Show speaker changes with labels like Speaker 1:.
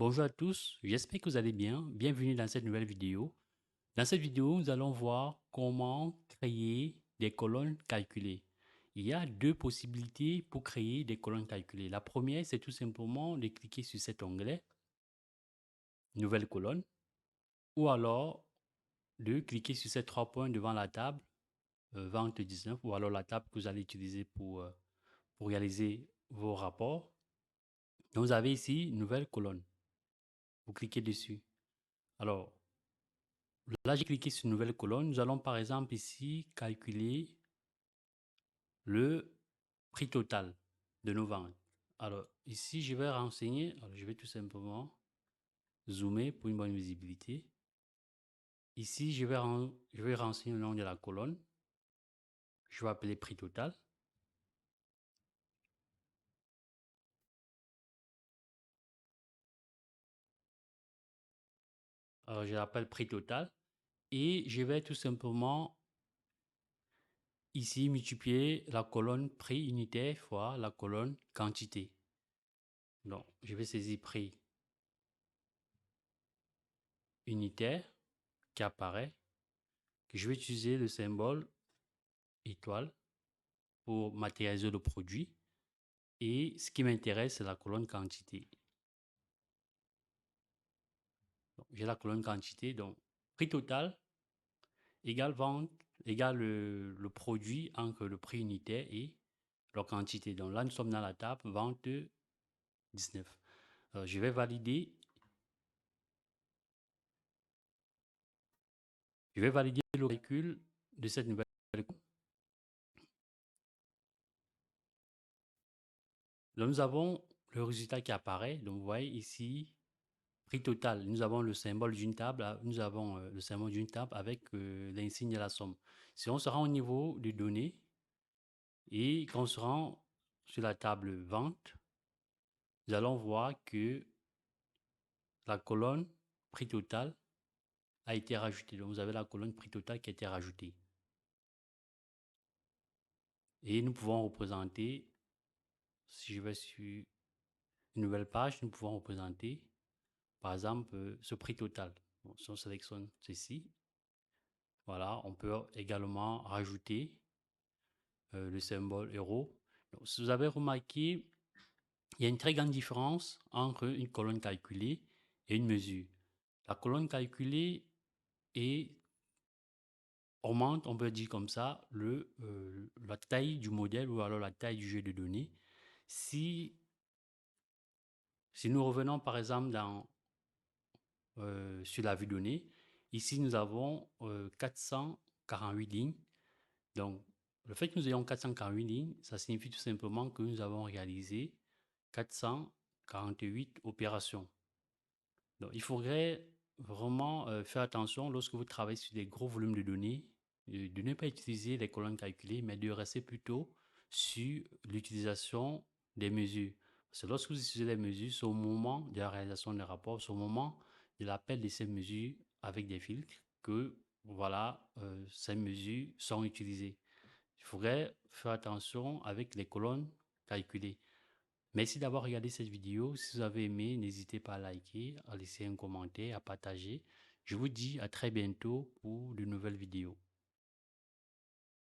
Speaker 1: Bonjour à tous, j'espère que vous allez bien. Bienvenue dans cette nouvelle vidéo. Dans cette vidéo, nous allons voir comment créer des colonnes calculées. Il y a deux possibilités pour créer des colonnes calculées. La première, c'est tout simplement de cliquer sur cet onglet, Nouvelle colonne, ou alors de cliquer sur ces trois points devant la table, Vente 19, ou alors la table que vous allez utiliser pour réaliser vos rapports. Donc, vous avez ici Nouvelle colonne. Vous cliquez dessus. Alors, là, j'ai cliqué sur Nouvelle colonne. Nous allons par exemple ici calculer le prix total de nos ventes. Alors, ici, je vais renseigner. Alors, je vais tout simplement zoomer pour une bonne visibilité. Ici, je vais renseigner le nom de la colonne. Je vais appeler prix total. Alors, je l'appelle prix total. Et je vais tout simplement ici multiplier la colonne prix unitaire fois la colonne quantité. Donc, je vais saisir prix unitaire qui apparaît. Je vais utiliser le symbole étoile pour matérialiser le produit. Et ce qui m'intéresse, c'est la colonne quantité. J'ai la colonne quantité, donc prix total égale vente, égale le produit entre le prix unitaire et la quantité. Donc là, nous sommes dans la table vente 19. Alors, je vais valider. Je vais valider le calcul de cette nouvelle colonne. Donc, nous avons le résultat qui apparaît. Donc, vous voyez ici, prix total. Nous avons le symbole d'une table. Nous avons le symbole d'une table avec l'insigne de la somme. Si on se rend au niveau de données et qu'on se rend sur la table vente, nous allons voir que la colonne prix total a été rajoutée. Donc, vous avez la colonne prix total qui a été rajoutée. Et nous pouvons représenter, si je vais sur une nouvelle page, nous pouvons représenter, par exemple, ce prix total. Bon, si on sélectionne ceci, voilà, on peut également rajouter le symbole euro. Donc, si vous avez remarqué, il y a une très grande différence entre une colonne calculée et une mesure. La colonne calculée augmente, on peut dire comme ça, la taille du modèle ou alors la taille du jeu de données. Si, si nous revenons par exemple sur la vue donnée, ici nous avons 448 lignes. Donc, le fait que nous ayons 448 lignes, ça signifie tout simplement que nous avons réalisé 448 opérations. Donc, il faudrait vraiment faire attention lorsque vous travaillez sur des gros volumes de données, de ne pas utiliser les colonnes calculées, mais de rester plutôt sur l'utilisation des mesures. Parce que lorsque vous utilisez les mesures, c'est au moment de la réalisation des rapports, c'est au moment de l'appel de ces mesures avec des filtres que voilà, ces mesures sont utilisées. Il faudrait faire attention avec les colonnes calculées. Merci d'avoir regardé cette vidéo. Si vous avez aimé, n'hésitez pas à liker, à laisser un commentaire, à partager. Je vous dis à très bientôt pour de nouvelles vidéos.